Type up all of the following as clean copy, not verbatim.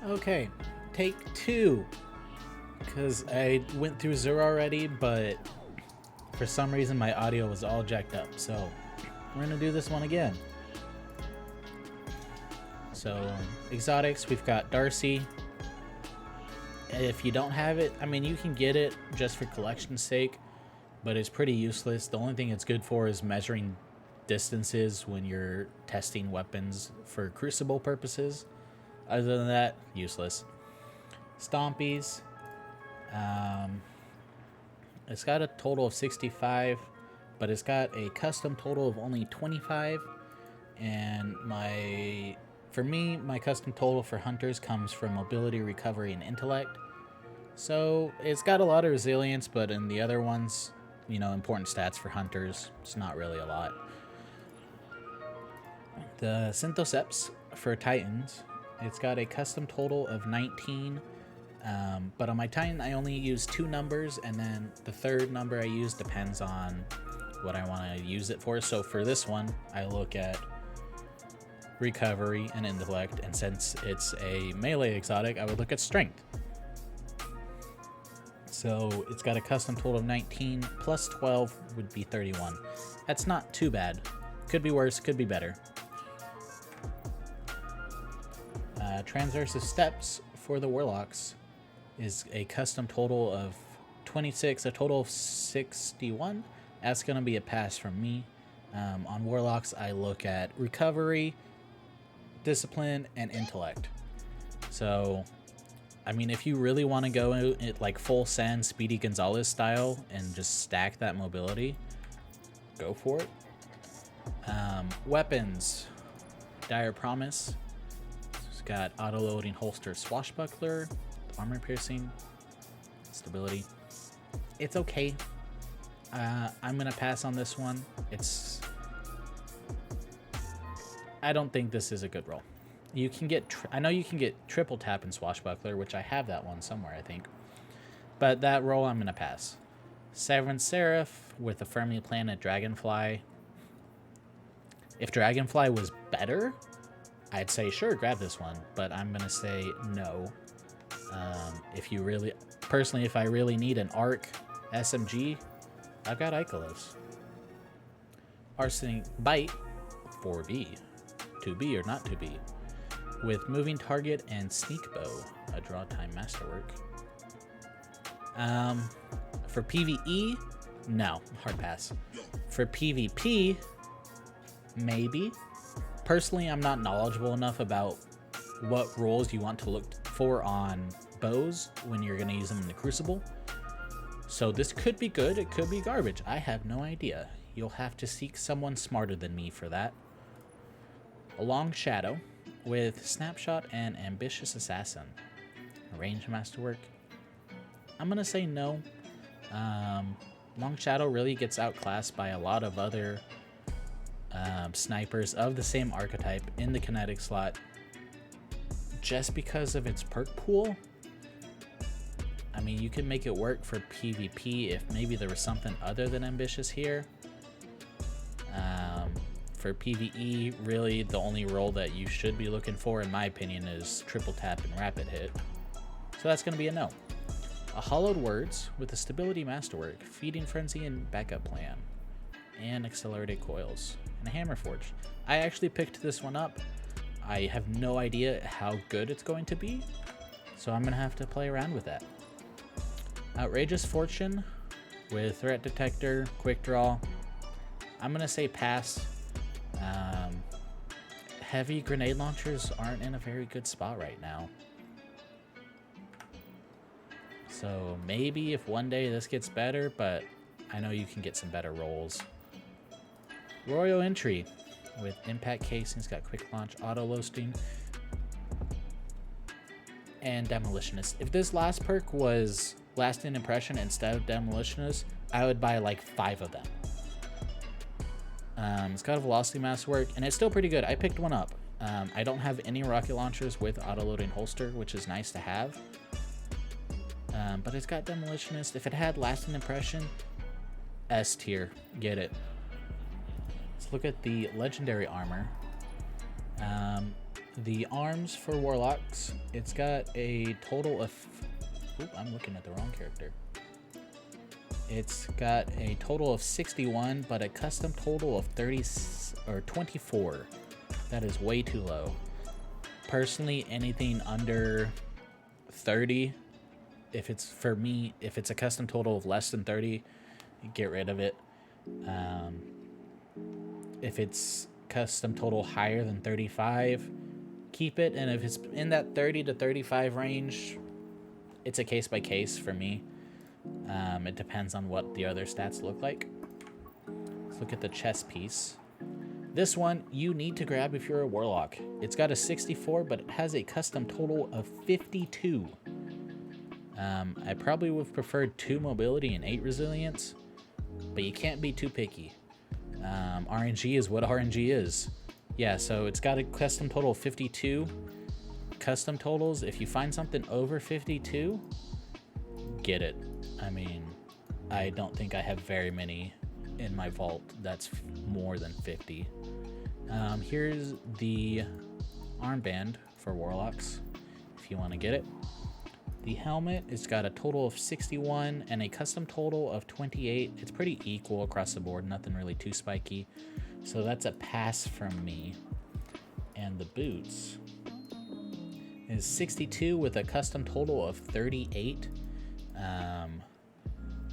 Okay, take two. Because I went through 0 already, but for some reason my audio was all jacked up. So we're going to do this one again. So exotics, we've got Darcy. If you don't have it, I mean, you can get it just for collection's sake, but it's pretty useless. The only thing it's good for is measuring distances when you're testing weapons for crucible purposes. Other than that, useless. Stompies. It's got a total of 65, but it's got a custom total of only 25. And for me, my custom total for hunters comes from mobility, recovery, and intellect. So it's got a lot of resilience, but in the other ones, important stats for hunters, it's not really a lot. The Synthoceps for Titans, it's got a custom total of 19, but on my Titan I only use 2 numbers, and then the third number I use depends on what I want to use it for. So for this one, I look at recovery and intellect, and since it's a melee exotic, I would look at strength. So it's got a custom total of 19, plus 12 would be 31. That's not too bad. Could be worse, could be better. Transversive Steps for the Warlocks is a custom total of 26, a total of 61. That's going to be a pass from me. On Warlocks, I look at recovery, discipline, and intellect. So, I mean, if you really want to go it like full send Speedy Gonzalez style and just stack that mobility, go for it. Weapons, Dire Promise. It's got auto-loading holster swashbuckler, armor piercing, stability. It's okay. I'm gonna pass on this one. I don't think this is a good roll. You can get, I know you can get triple tap in swashbuckler, which I have that one somewhere, I think. But that roll, I'm gonna pass. Severance Seraph with a firmly planted dragonfly. If dragonfly was better, I'd say sure, grab this one, but I'm gonna say no. If I really need an arc SMG, I've got Ikelos. Arsenic Bite, 4B, 2B or not 2B, with moving target and sneak bow, a draw time masterwork. For PvE, no, hard pass. For PvP, maybe. Personally, I'm not knowledgeable enough about what roles you want to look for on bows when you're going to use them in the Crucible. So this could be good, it could be garbage. I have no idea. You'll have to seek someone smarter than me for that. A Long Shadow with Snapshot and Ambitious Assassin. Range masterwork. I'm going to say no. Long Shadow really gets outclassed by a lot of other snipers of the same archetype in the kinetic slot just because of its perk pool. I mean, you can make it work for PvP if maybe there was something other than ambitious here. For PvE, really the only role that you should be looking for, in my opinion, is triple tap and rapid hit. So that's going to be a no. A Hollowed Words with a Stability Masterwork, Feeding Frenzy and Backup Plan, and Accelerated Coils, and a Hammer Forge. I actually picked this one up. I have no idea how good it's going to be, so I'm going to have to play around with that. Outrageous Fortune with Threat Detector, Quick Draw. I'm going to say pass. Heavy grenade launchers aren't in a very good spot right now. So maybe if one day this gets better, but I know you can get some better rolls. Royal Entry with Impact Casings, got Quick Launch, Auto Loasting, and Demolitionist. If this last perk was Lasting Impression instead of Demolitionist, I would buy like 5 of them. It's got a Velocity Masterwork, and it's still pretty good. I picked one up. I don't have any rocket launchers with auto-loading holster, which is nice to have. But it's got Demolitionist. If it had Lasting Impression, S tier. Get it. Let's look at the Legendary Armor. The arms for Warlocks, it's got a total of... Oop, I'm looking at the wrong character. It's got a total of 61, but a custom total of 30 or 24. That is way too low. Personally, anything under 30, if it's for me, if it's a custom total of less than 30, get rid of it. If it's custom total higher than 35, keep it. And if it's in that 30 to 35 range, it's a case by case for me. It depends on what the other stats look like. Let's look at the chest piece. This one you need to grab if you're a Warlock. It's got a 64, but it has a custom total of 52. I probably would have preferred 2 mobility and 8 resilience, but you can't be too picky. RNG is what RNG is. Yeah, so it's got a custom total of 52. Custom totals, if you find something over 52, get it. I mean, I don't think I have very many in my vault that's more than 50. Here's the armband for Warlocks, if you want to get it. The helmet, it's got a total of 61 and a custom total of 28. It's pretty equal across the board, nothing really too spiky. So that's a pass from me. And the boots is 62 with a custom total of 38.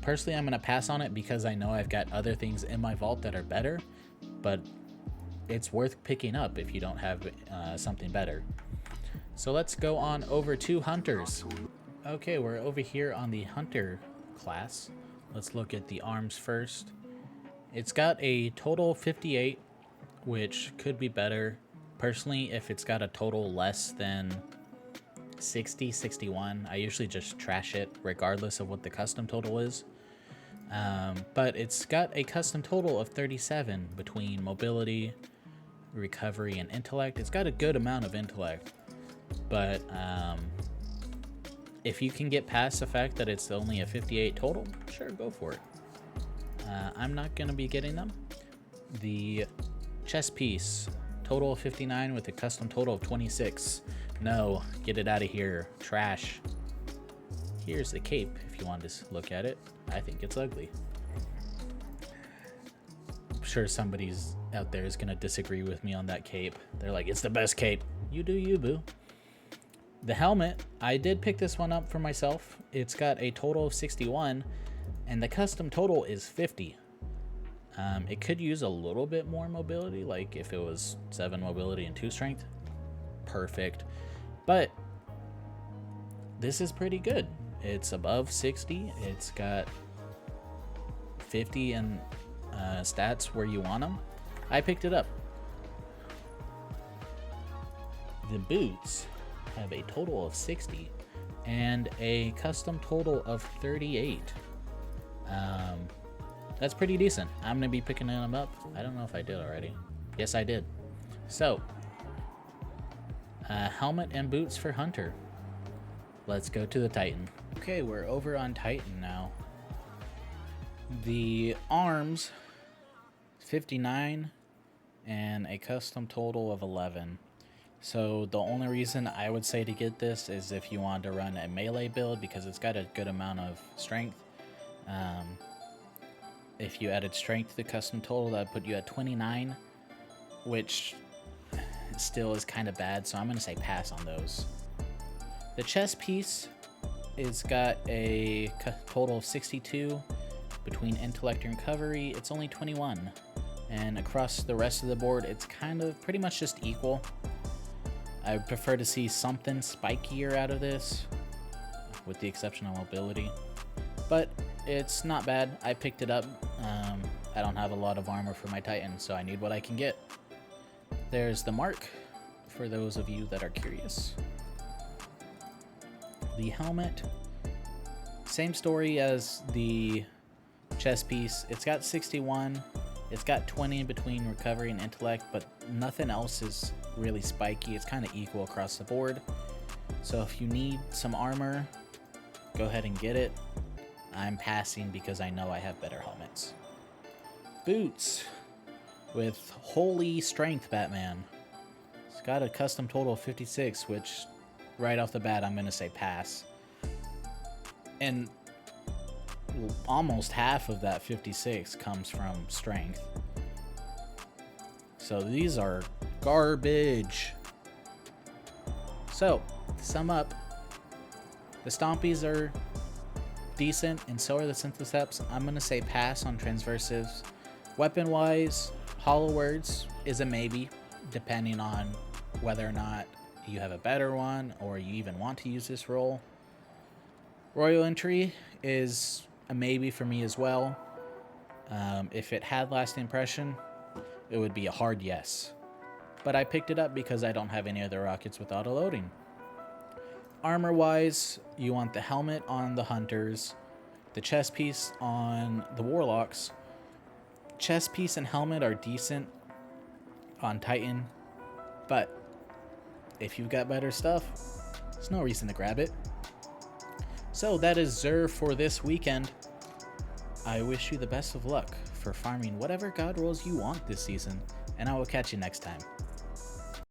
Personally, I'm going to pass on it because I know I've got other things in my vault that are better, but it's worth picking up if you don't have something better. So let's go on over to Hunters. Okay, we're over here on the Hunter class. Let's look at the arms first. It's got a total 58, which could be better. Personally, if it's got a total less than 60, 61, I usually just trash it regardless of what the custom total is. But it's got a custom total of 37 between mobility, recovery, and intellect. It's got a good amount of intellect, but if you can get past the fact that it's only a 58 total, sure, go for it. I'm not going to be getting them. The chest piece, total of 59 with a custom total of 26. No, get it out of here. Trash. Here's the cape if you want to look at it. I think it's ugly. I'm sure somebody's out there is going to disagree with me on that cape. They're like, it's the best cape. You do you, boo. The helmet, I did pick this one up for myself. It's got a total of 61, and the custom total is 50. It could use a little bit more mobility, like if it was 7 mobility and 2 strength. Perfect. But this is pretty good. It's above 60. It's got 50 in stats where you want them. I picked it up. The boots have a total of 60 and a custom total of 38. That's pretty decent. I'm gonna be picking them up. I don't know if I did already. Yes, I did. So, helmet and boots for Hunter. Let's go to the Titan. Okay, we're over on Titan now. The arms, 59 and a custom total of 11. So the only reason I would say to get this is if you want to run a melee build, because it's got a good amount of strength. If you added strength to the custom total, that would put you at 29, which still is kind of bad, so I'm going to say pass on those. The chest piece is got a total of 62 between intellect and recovery. It's only 21, and across the rest of the board, it's kind of pretty much just equal. I would prefer to see something spikier out of this, with the exception of mobility. But it's not bad. I picked it up. I don't have a lot of armor for my Titan, so I need what I can get. There's the mark, for those of you that are curious. The helmet, same story as the chest piece. It's got 61. It's got 20 between recovery and intellect, but nothing else is really spiky. It's kind of equal across the board. So if you need some armor, go ahead and get it. I'm passing because I know I have better helmets. Boots with holy strength Batman. It's got a custom total of 56, which right off the bat I'm gonna say pass. And almost half of that 56 comes from strength. So these are garbage. So, to sum up, the Stompies are decent, and so are the Syntheseps. I'm going to say pass on Transversives. Weapon-wise, Hollow Words is a maybe, depending on whether or not you have a better one, or you even want to use this roll. Royal Entry is a maybe for me as well. If it had Last Impression, it would be a hard yes. But I picked it up because I don't have any other rockets with auto-loading. Armor-wise, you want the helmet on the Hunters, the chest piece on the Warlocks. Chest piece and helmet are decent on Titan, but if you've got better stuff, there's no reason to grab it. So that is Xur for this weekend. I wish you the best of luck for farming whatever god rolls you want this season, and I will catch you next time.